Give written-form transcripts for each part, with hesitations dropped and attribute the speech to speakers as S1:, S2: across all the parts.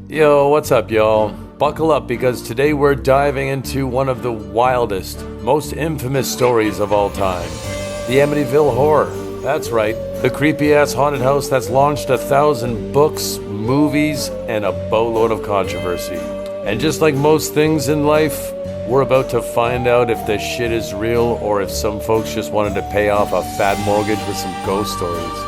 S1: Yo, what's up, y'all? Buckle up because today we're diving into one of the wildest, most infamous stories of all time. The Amityville Horror. That's right, the creepy-ass haunted house that's launched 1,000 books, movies, and a boatload of controversy. And just like most things in life, we're about to find out if this shit is real or if some folks just wanted to pay off a fat mortgage with some ghost stories.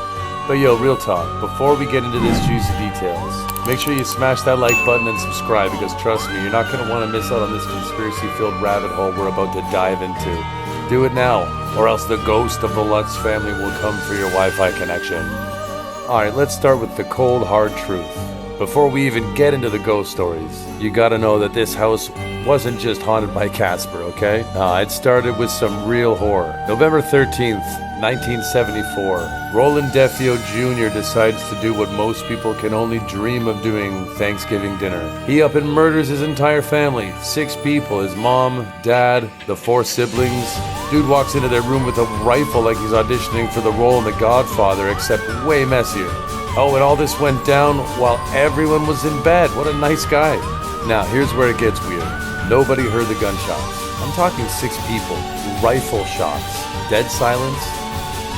S1: But yo, real talk, before we get into this juicy details, make sure you smash that like button and subscribe because trust me, you're not going to want to miss out on this conspiracy-filled rabbit hole we're about to dive into. Do it now, or else the ghost of the Lutz family will come for your Wi-Fi connection. Alright, let's start with the cold, hard truth. Before we even get into the ghost stories, you gotta know that this house wasn't just haunted by Casper, okay? It started with some real horror. November 13th, 1974, Ronald DeFeo Jr. decides to do what most people can only dream of doing Thanksgiving dinner. He up and murders his entire family, 6 people, his mom, dad, the 4 siblings. Dude walks into their room with a rifle like he's auditioning for the role in The Godfather, except way messier. Oh, and all this went down while everyone was in bed. What a nice guy. Now, here's where it gets weird. Nobody heard the gunshots. I'm talking 6 people, rifle shots, dead silence.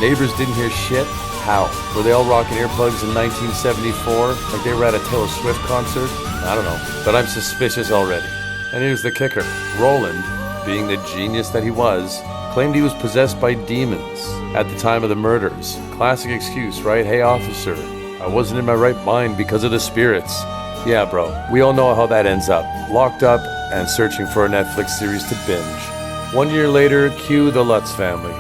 S1: Neighbors didn't hear shit? How? Were they all rocking earplugs in 1974? Like they were at a Taylor Swift concert? I don't know, but I'm suspicious already. And here's the kicker. Roland, being the genius that he was, claimed he was possessed by demons at the time of the murders. Classic excuse, right? Hey officer, I wasn't in my right mind because of the spirits. Yeah bro, we all know how that ends up. Locked up and searching for a Netflix series to binge. 1 year later, cue the Lutz family.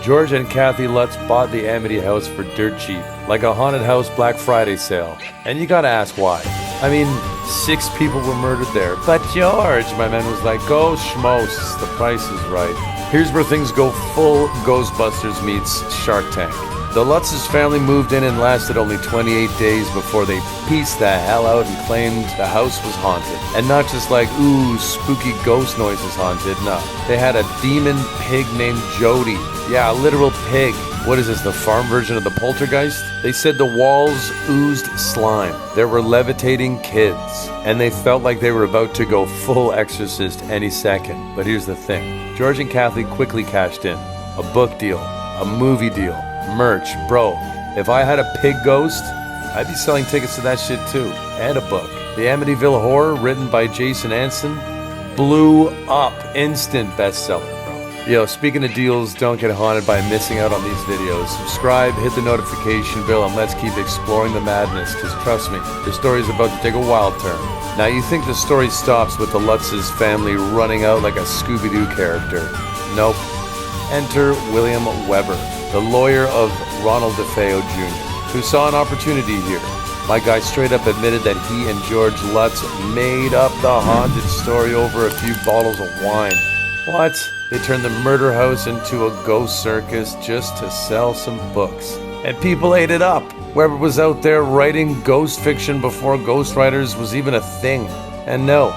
S1: George and Kathy Lutz bought the Amity house for dirt cheap, like a haunted house Black Friday sale. And you gotta ask why. I mean, 6 people were murdered there. But George, my man was like, go schmos, the price is right. Here's where things go full Ghostbusters meets Shark Tank. The Lutz's family moved in and lasted only 28 days before they pieced the hell out and claimed the house was haunted. And not just like, ooh, spooky ghost noises haunted, no. They had a demon pig named Jody. Yeah, a literal pig. What is this, the farm version of the poltergeist? They said the walls oozed slime. There were levitating kids. And they felt like they were about to go full exorcist any second. But here's the thing. George and Kathy quickly cashed in. A book deal. A movie deal. Merch. Bro, if I had a pig ghost, I'd be selling tickets to that shit too. And a book. The Amityville Horror, written by Jason Anson, blew up. Instant bestseller. Yo, speaking of deals, don't get haunted by missing out on these videos. Subscribe, hit the notification bell, and let's keep exploring the madness, because trust me, the story's about to take a wild turn. Now, you think the story stops with the Lutz's family running out like a Scooby-Doo character. Nope. Enter William Weber, the lawyer of Ronald DeFeo Jr., who saw an opportunity here. My guy straight up admitted that he and George Lutz made up the haunted story over a few bottles of wine. What? They turned the murder house into a ghost circus just to sell some books. And people ate it up. Weber was out there writing ghost fiction before ghostwriters was even a thing. And no,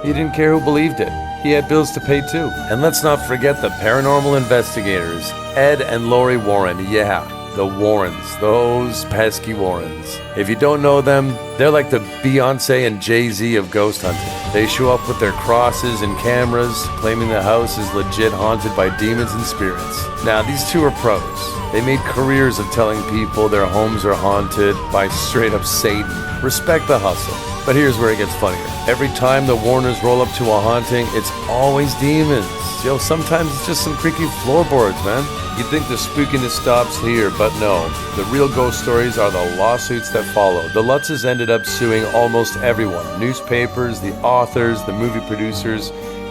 S1: he didn't care who believed it. He had bills to pay too. And let's not forget the paranormal investigators, Ed and Lori Warren. Yeah, the Warrens, those pesky Warrens. If you don't know them, they're like the Beyonce and Jay-Z of ghost hunting. They show up with their crosses and cameras, claiming the house is legit haunted by demons and spirits. Now, these two are pros. They made careers of telling people their homes are haunted by straight up Satan. Respect the hustle. But here's where it gets funnier. Every time the Warners roll up to a haunting, it's always demons. Yo, sometimes it's just some creaky floorboards, man. You'd think the spookiness stops here, but no. The real ghost stories are the lawsuits that follow. The Lutzes ended up suing almost everyone. Newspapers, the authors, the movie producers,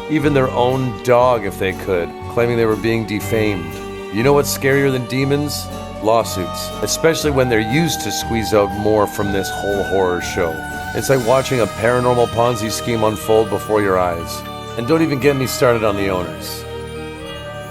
S1: even their own dog if they could, claiming they were being defamed. You know what's scarier than demons? Lawsuits. Especially when they're used to squeeze out more from this whole horror show. It's like watching a paranormal Ponzi scheme unfold before your eyes. And don't even get me started on the owners.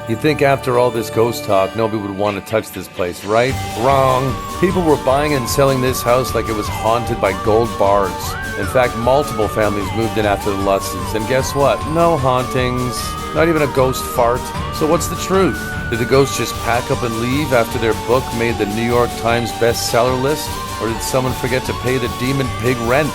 S1: You'd think after all this ghost talk, nobody would want to touch this place, right? Wrong. People were buying and selling this house like it was haunted by gold bars. In fact, multiple families moved in after the Lutzes. And guess what? No hauntings. Not even a ghost fart. So what's the truth? Did the ghosts just pack up and leave after their book made the New York Times bestseller list? Or did someone forget to pay the demon pig rent?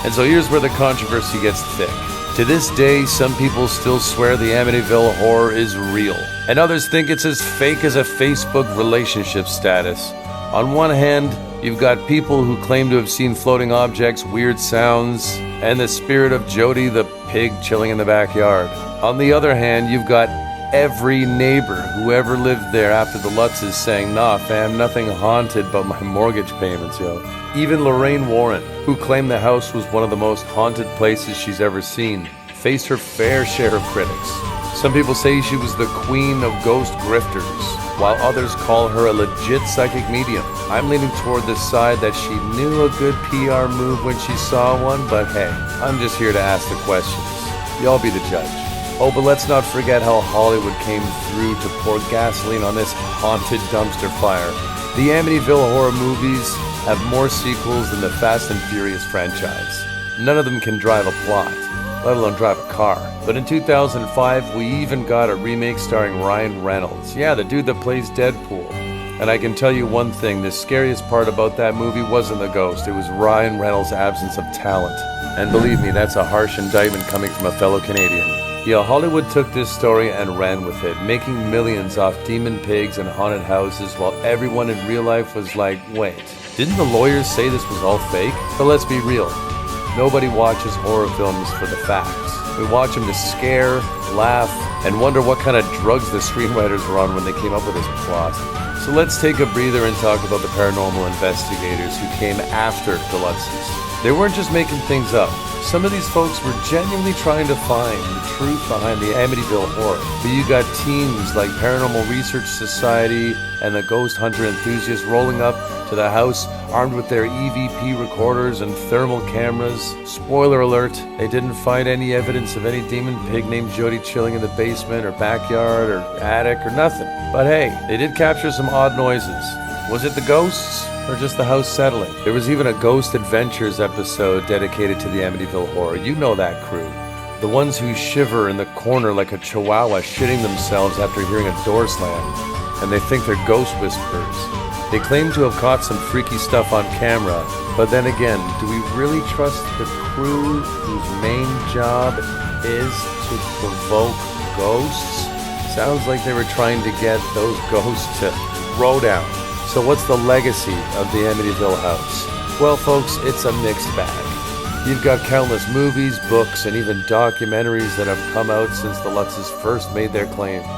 S1: And so here's where the controversy gets thick. To this day, some people still swear the Amityville Horror is real, and others think it's as fake as a Facebook relationship status. On one hand, you've got people who claim to have seen floating objects, weird sounds, and the spirit of Jody the pig chilling in the backyard. On the other hand, you've got every neighbor who ever lived there after the Lutzes saying, "Nah, fam, nothing haunted but my mortgage payments, yo." Even Lorraine Warren, who claimed the house was one of the most haunted places she's ever seen, faced her fair share of critics. Some people say she was the queen of ghost grifters, while others call her a legit psychic medium. I'm leaning toward the side that she knew a good PR move when she saw one, but hey, I'm just here to ask the questions. Y'all be the judge. Oh, but let's not forget how Hollywood came through to pour gasoline on this haunted dumpster fire. The Amityville Horror movies have more sequels than the Fast and Furious franchise. None of them can drive a plot, let alone drive a car. But in 2005, we even got a remake starring Ryan Reynolds. Yeah, the dude that plays Deadpool. And I can tell you one thing, the scariest part about that movie wasn't the ghost, it was Ryan Reynolds' absence of talent. And believe me, that's a harsh indictment coming from a fellow Canadian. Yeah, Hollywood took this story and ran with it, making millions off demon pigs and haunted houses while everyone in real life was like, wait, didn't the lawyers say this was all fake? But let's be real, nobody watches horror films for the facts. We watch them to scare, laugh, and wonder what kind of drugs the screenwriters were on when they came up with this plot. So let's take a breather and talk about the paranormal investigators who came after the Lutzes. They weren't just making things up. Some of these folks were genuinely trying to find the truth behind the Amityville Horror. But you got teams like Paranormal Research Society and the ghost hunter enthusiasts rolling up to the house armed with their EVP recorders and thermal cameras. Spoiler alert, they didn't find any evidence of any demon pig named Jody chilling in the basement or backyard or attic or nothing. But hey, they did capture some odd noises. Was it the ghosts? Or just the house settling? There was even a Ghost Adventures episode dedicated to the Amityville Horror. You know that crew. The ones who shiver in the corner like a chihuahua shitting themselves after hearing a door slam. And they think they're ghost whisperers. They claim to have caught some freaky stuff on camera. But then again, do we really trust the crew whose main job is to provoke ghosts? Sounds like they were trying to get those ghosts to throw down. So what's the legacy of the Amityville house? Well, folks, it's a mixed bag. You've got countless movies, books, and even documentaries that have come out since the Lutzes first made their claims.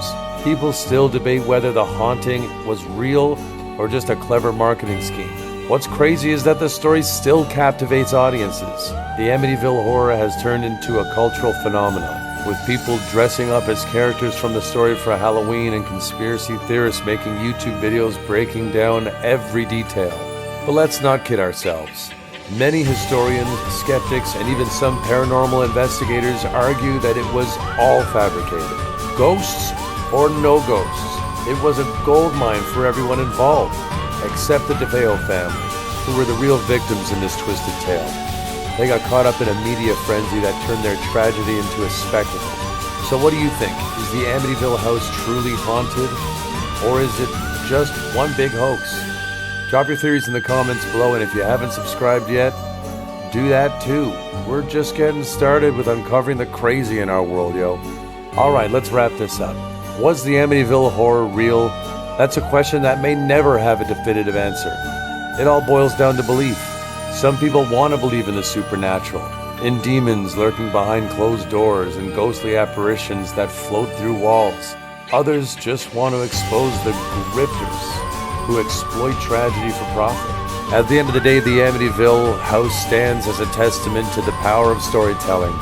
S1: People still debate whether the haunting was real or just a clever marketing scheme. What's crazy is that the story still captivates audiences. The Amityville Horror has turned into a cultural phenomenon, with people dressing up as characters from the story for Halloween and conspiracy theorists making YouTube videos breaking down every detail. But let's not kid ourselves. Many historians, skeptics, and even some paranormal investigators argue that it was all fabricated. Ghosts or no ghosts, it was a goldmine for everyone involved, except the DeFeo family, who were the real victims in this twisted tale. They got caught up in a media frenzy that turned their tragedy into a spectacle. So what do you think? Is the Amityville house truly haunted? Or is it just one big hoax? Drop your theories in the comments below, and if you haven't subscribed yet, do that too. We're just getting started with uncovering the crazy in our world, yo. Alright, let's wrap this up. Was the Amityville Horror real? That's a question that may never have a definitive answer. It all boils down to belief. Some people want to believe in the supernatural, in demons lurking behind closed doors and ghostly apparitions that float through walls. Others just want to expose the grifters who exploit tragedy for profit. At the end of the day, the Amityville house stands as a testament to the power of storytelling.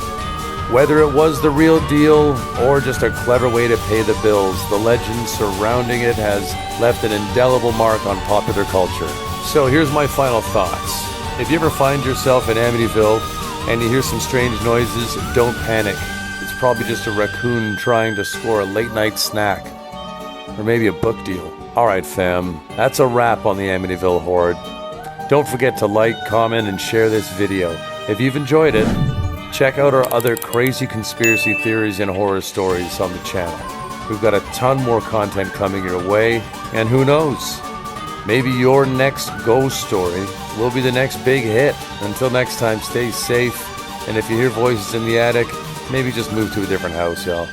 S1: Whether it was the real deal or just a clever way to pay the bills, the legend surrounding it has left an indelible mark on popular culture. So here's my final thoughts. If you ever find yourself in Amityville and you hear some strange noises, don't panic. It's probably just a raccoon trying to score a late night snack. Or maybe a book deal. Alright fam, that's a wrap on the Amityville Horror. Don't forget to like, comment, and share this video. If you've enjoyed it, check out our other crazy conspiracy theories and horror stories on the channel. We've got a ton more content coming your way, and who knows? Maybe your next ghost story will be the next big hit. Until next time, stay safe. And if you hear voices in the attic, maybe just move to a different house, y'all.